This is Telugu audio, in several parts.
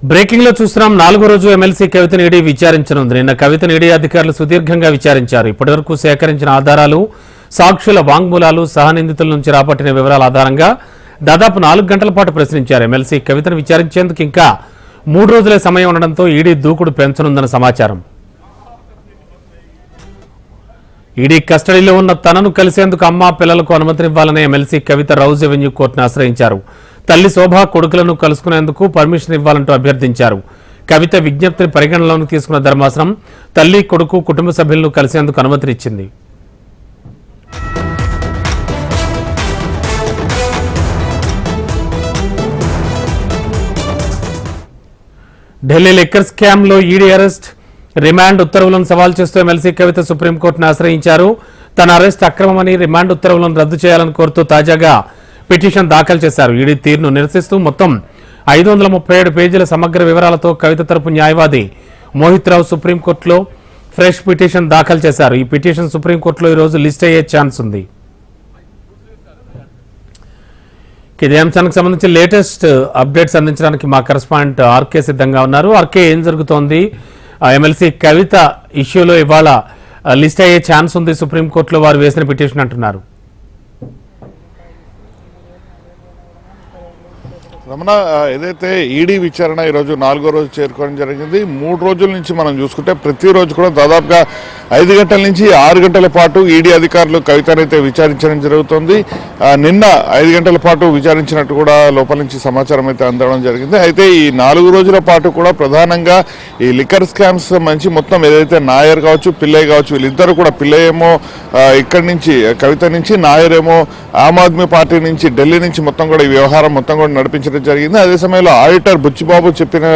బ్రేకింగ్ లో చూస్తున్నాం. 4వ రోజు ఎమ్మెల్సీ కవితను ఈడీ విచారించనుంది. నిన్న కవితను ఈడీ అధికారులు సుదీర్ఘంగా విచారించారు. ఇప్పటివరకు సేకరించిన ఆధారాలు, సాక్షుల వాంగ్మూలాలు, సహనిందితుల నుంచి రాబట్టిన వివరాల ఆధారంగా దాదాపు 4 గంటల పాటు ప్రశ్నించారు. ఎమ్మెల్సీ కవితను విచారించేందుకు ఇంకా 3 రోజులే సమయం ఉండడంతో ఈడీ దూకుడు పెంచనుందన్న సమాచారం. ఈడీ కస్టడీలో ఉన్న తనను కలిసేందుకు అమ్మ, పిల్లలకు అనుమతినివ్వాలని ఎమ్మెల్సీ కవిత రౌజ్ ఎవెన్యూ కోర్టును ఆశ్రయించారు. తల్లి శోభ, కొడుకులను కలుసుకునేందుకు పర్మిషన్ ఇవ్వాలంటూ అభ్యర్థించారు. కవిత విజ్ఞప్తిని పరిగణనలోకి తీసుకున్న ధర్మాసనం తల్లి, కొడుకు, కుటుంబ సభ్యులను కలిసేందుకు అనుమతినిచ్చింది. ఢిల్లీ లిక్కర్ స్కామ్ లో ఈడీ అరెస్ట్, రిమాండ్ ఉత్తర్వులను సవాల్ చేస్తూ ఎమ్మెల్సీ కవిత సుప్రీంకోర్టును ఆశ్రయించారు. తన అరెస్ట్ అక్రమమని, రిమాండ్ ఉత్తర్వులను రద్దు చేయాలని కోరుతూ తాజాగా పిటిషన్ దాఖలు చేశారు. ఈడీ తీరును నిరసిస్తూ మొత్తం 537 పేజీల సమగ్ర వివరాలతో కవిత తరపు న్యాయవాది మోహిత్ రావు సుప్రీంకోర్టులో ఫ్రెష్ పిటిషన్ దాఖలు చేశారు. ఈ పిటిషన్ సుప్రీంకోర్టులో ఈరోజు లిస్ట్ అయ్యే ఛాన్స్ ఉంది. ఇదే అంశానికి సంబంధించి లేటెస్ట్ అప్డేట్స్ అందించడానికి మా కరెస్పాండెంట్ ఆర్కే సిద్ధంగా ఉన్నారు. ఆర్కే, ఏం జరుగుతోంది? ఎమ్మెల్సీ కవిత ఇష్యూలో ఇవాళ లిస్ట్ అయ్యే ఛాన్స్ ఉంది, సుప్రీంకోర్టులో వారు వేసిన పిటిషన్ అంటున్నారు. రమణ, ఏదైతే ఈడీ విచారణ ఈరోజు 4వ రోజు చేరుకోవడం జరిగింది. 3 రోజుల నుంచి మనం చూసుకుంటే ప్రతిరోజు కూడా దాదాపుగా 5 గంటల నుంచి 6 గంటల పాటు ఈడీ అధికారులు కవితనైతే విచారించడం జరుగుతుంది. నిన్న 5 గంటల పాటు విచారించినట్టు కూడా లోపల నుంచి సమాచారం అయితే అందడం జరిగింది. అయితే ఈ 4 రోజుల పాటు కూడా ప్రధానంగా ఈ లిక్కర్ స్కామ్స్ సంబంధించి మొత్తం ఏదైతే నాయర్ కావచ్చు, పిల్లయ్య కావచ్చు, వీళ్ళిద్దరు కూడా పిల్లయ్య ఏమో ఇక్కడి నుంచి కవిత నుంచి, నాయర్ ఏమో ఆమ్ ఆద్మీ పార్టీ నుంచి, ఢిల్లీ నుంచి మొత్తం కూడా ఈ వ్యవహారం మొత్తం కూడా నడిపించడం జరిగింది. అదే సమయంలో ఆడిటర్ బుచ్చిబాబు చెప్పిన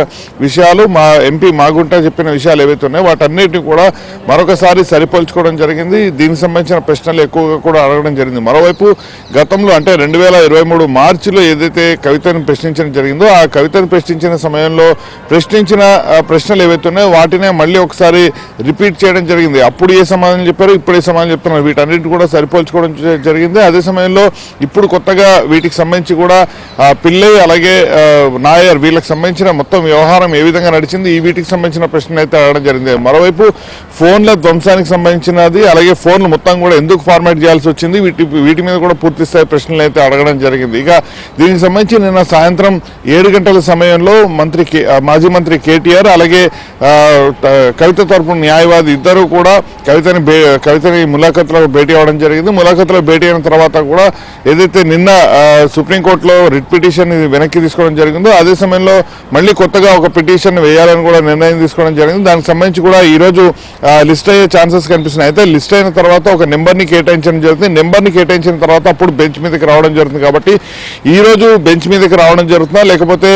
విషయాలు, మా ఎంపీ మాగుంట చెప్పిన విషయాలు ఏవైతే ఉన్నాయో వాటన్నిటిని కూడా మరొకసారి సరిపోల్చుకోవడం జరిగింది. దీనికి సంబంధించిన ప్రశ్నలు ఎక్కువగా కూడా అడగడం జరిగింది. మరోవైపు గతంలో అంటే 2023 మార్చిలో ఏదైతే కవితను ప్రశ్నించడం జరిగిందో ఆ కవితను ప్రశ్నించిన సమయంలో ప్రశ్నించిన ప్రశ్నలు ఏవైతే ఉన్నాయో వాటినే మళ్ళీ ఒకసారి రిపీట్ చేయడం జరిగింది. అప్పుడు ఏ సమాధానం చెప్పారు, ఇప్పుడు ఏ సమాధానం చెప్తున్నారు, వీటన్నిటిని కూడా సరిపోల్చుకోవడం జరిగింది. అదే సమయంలో ఇప్పుడు కొత్తగా వీటికి సంబంధించి కూడా పిల్లయ్య అలాగే నాయర్ వీళ్ళకి సంబంధించిన మొత్తం వ్యవహారం ఏ విధంగా నడిచింది, ఈ వీటికి సంబంధించిన ప్రశ్నలు అయితే అడగడం జరిగింది. మరోవైపు ఫోన్ల ధ్వంసానికి సంబంధించినది, అలాగే ఫోన్లు మొత్తం కూడా ఎందుకు ఫార్మాట్ చేయాల్సి వచ్చింది, వీటి మీద కూడా పూర్తి స్థాయి ప్రశ్నలు అయితే అడగడం జరిగింది. ఇక దీనికి సంబంధించి నిన్న సాయంత్రం 7 గంటల సమయంలో మాజీ మంత్రి కేటీఆర్ అలాగే కవిత తరపు న్యాయవాది ఇద్దరు కూడా కవితని ములాఖత్లో భేటీ అవ్వడం జరిగింది. ములాఖత్లో భేటీ అయిన తర్వాత కూడా ఏదైతే నిన్న సుప్రీంకోర్టులో రిట్ పిటిషన్ వెనక్కి తీసుకోవడం జరిగిందో అదే సమయంలో మళ్ళీ కొత్తగా ఒక పిటిషన్ వేయాలని కూడా నిర్ణయం తీసుకోవడం జరిగింది. దానికి సంబంధించి కూడా ఈరోజు లిస్ట్ అయ్యే ఛాన్సెస్ కనిపిస్తున్నాయి. అయితే లిస్ట్ అయిన తర్వాత ఒక నెంబర్ని కేటాయించడం జరుగుతుంది. నెంబర్ని కేటాయించిన తర్వాత అప్పుడు బెంచ్ మీదకి రావడం జరుగుతుంది. కాబట్టి ఈ రోజు బెంచ్ మీదకి రావడం జరుగుతుందా లేకపోతే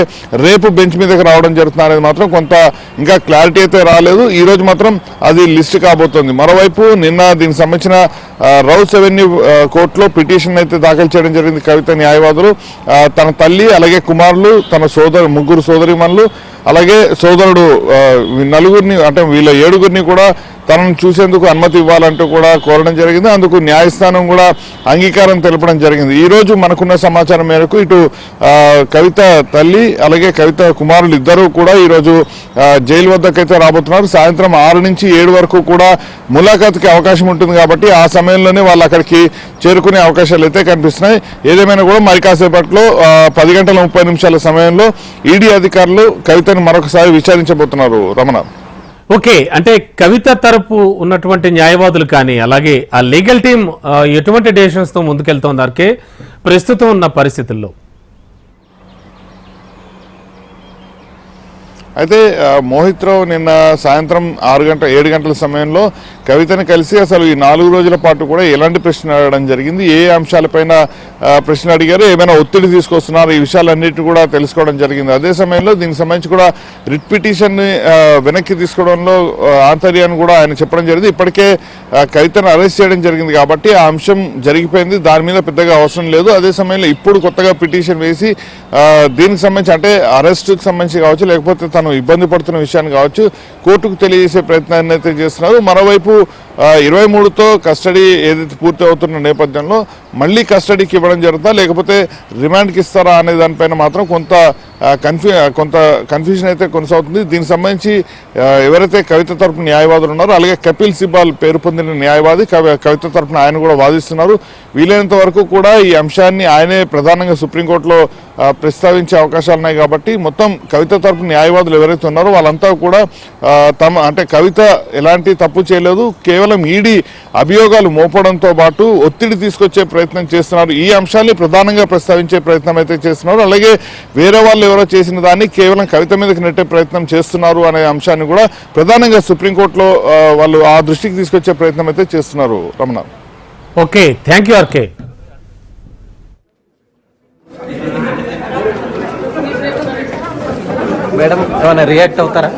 రేపు బెంచ్ మీదకి రావడం జరుగుతుందా అనేది మాత్రం కొంత ఇంకా క్లారిటీ అయితే రాలేదు. ఈ రోజు మాత్రం అది లిస్ట్ కాబోతోంది. మరోవైపు నిన్న దీనికి సంబంధించిన రౌస్ ఎవెన్యూ కోర్టులో పిటిషన్ అయితే దాఖలు చేయడం జరిగింది. కవిత న్యాయవాదులు తన తల్లి అలాగే కుమారులు, తన ముగ్గురు సోదరిమణులు అలాగే సోదరుడు నలుగురిని అంటే వీళ్ళ 7గురిని కూడా తనను చూసేందుకు అనుమతి ఇవ్వాలంటూ కూడా కోరడం జరిగింది. అందుకు న్యాయస్థానం కూడా అంగీకారం తెలపడం జరిగింది. ఈ రోజు మనకున్న సమాచారం మేరకు ఇటు కవిత తల్లి అలాగే కవిత కుమారులు ఇద్దరూ కూడా ఈరోజు జైలు వద్దకైతే రాబోతున్నారు. సాయంత్రం 6 నుంచి 7 వరకు కూడా ములాఖాత్కి అవకాశం ఉంటుంది. కాబట్టి ఆ సమయంలోనే వాళ్ళు అక్కడికి చేరుకునే అవకాశాలు అయితే కనిపిస్తున్నాయి. ఏదేమైనా కూడా మరి కాసేపట్లో 10 గంటల 30 నిమిషాల సమయంలో ఈడీ అధికారులు కవితను మరొకసారి విచారించబోతున్నారు. రమణ, ఓకే, అంటే కవిత తరపు ఉన్నటువంటి న్యాయవాదులు కానీ అలాగే ఆ లీగల్ టీం ఎటువంటి డెసిషన్స్ తో ముందుకెళ్తోంది ఆర్కే ప్రస్తుతం ఉన్న పరిస్థితుల్లో? అయితే మోహిత్ రావు నిన్న సాయంత్రం 7 గంటల సమయంలో కవితని కలిసి అసలు ఈ 4 రోజుల పాటు కూడా ఎలాంటి ప్రశ్న అడగడం జరిగింది, ఏ అంశాలపైన ప్రశ్న అడిగారు, ఏమైనా ఒత్తిడి తీసుకొస్తున్నారు, ఈ విషయాలన్నిటి కూడా తెలుసుకోవడం జరిగింది. అదే సమయంలో దీనికి సంబంధించి కూడా రిట్ పిటిషన్ని వెనక్కి తీసుకోవడంలో ఆంతర్యాన్ని కూడా ఆయన చెప్పడం జరిగింది. ఇప్పటికే కవితను అరెస్ట్ చేయడం జరిగింది కాబట్టి ఆ అంశం జరిగిపోయింది, దాని మీద పెద్దగా అవసరం లేదు. అదే సమయంలో ఇప్పుడు కొత్తగా పిటిషన్ వేసి దీనికి సంబంధించి అంటే అరెస్టుకు సంబంధించి కావచ్చు లేకపోతే తను ఇబ్బంది పడుతున్న విషయాన్ని కావచ్చు కోర్టుకు తెలియజేసే ప్రయత్నాన్ని అయితే చేస్తున్నారు. మరోవైపు 23తో కస్టడీ ఏదైతే పూర్తి అవుతున్న నేపథ్యంలో మళ్ళీ కస్టడీకి ఇవ్వడం జరుగుతా లేకపోతే రిమాండ్కి ఇస్తారా అనే దానిపైన మాత్రం కొంత కన్ఫ్యూజన్ అయితే కొనసాగుతుంది. దీనికి సంబంధించి ఎవరైతే కవిత తరపున న్యాయవాదులు ఉన్నారో అలాగే కపిల్ సిబాల్ పేరు పొందిన న్యాయవాది కవిత తరపున ఆయన కూడా వాదిస్తున్నారు. వీలైనంత వరకు కూడా ఈ అంశాన్ని ఆయనే ప్రధానంగా సుప్రీంకోర్టులో ప్రస్తావించే అవకాశాలు ఉన్నాయి కాబట్టి మొత్తం కవిత తరపున న్యాయవాదులు ఎవరైతే ఉన్నారో వాళ్ళంతా కూడా అంటే కవిత ఎలాంటి తప్పు చేయలేదు, కేవలం ఈడీ అభియోగాలు మోపడంతో పాటు ఒత్తిడి తీసుకొచ్చే ప్రయత్నం చేస్తున్నారు. ఈ అంశాన్ని ప్రధానంగా ప్రస్తావించే ప్రయత్నం అయితే చేస్తున్నారు. అలాగే వేరే వాళ్ళు ఎవరో చేసిన దాన్ని కేవలం కవిత మీదకి నెట్టే ప్రయత్నం చేస్తున్నారు అనే అంశాన్ని కూడా ప్రధానంగా సుప్రీంకోర్టులో వాళ్ళు ఆ దృష్టికి తీసుకొచ్చే ప్రయత్నం అయితే చేస్తున్నారు. Ramana, okay, thank you RK. Madam ఏమైనా రియాక్ట్ అవుతారా?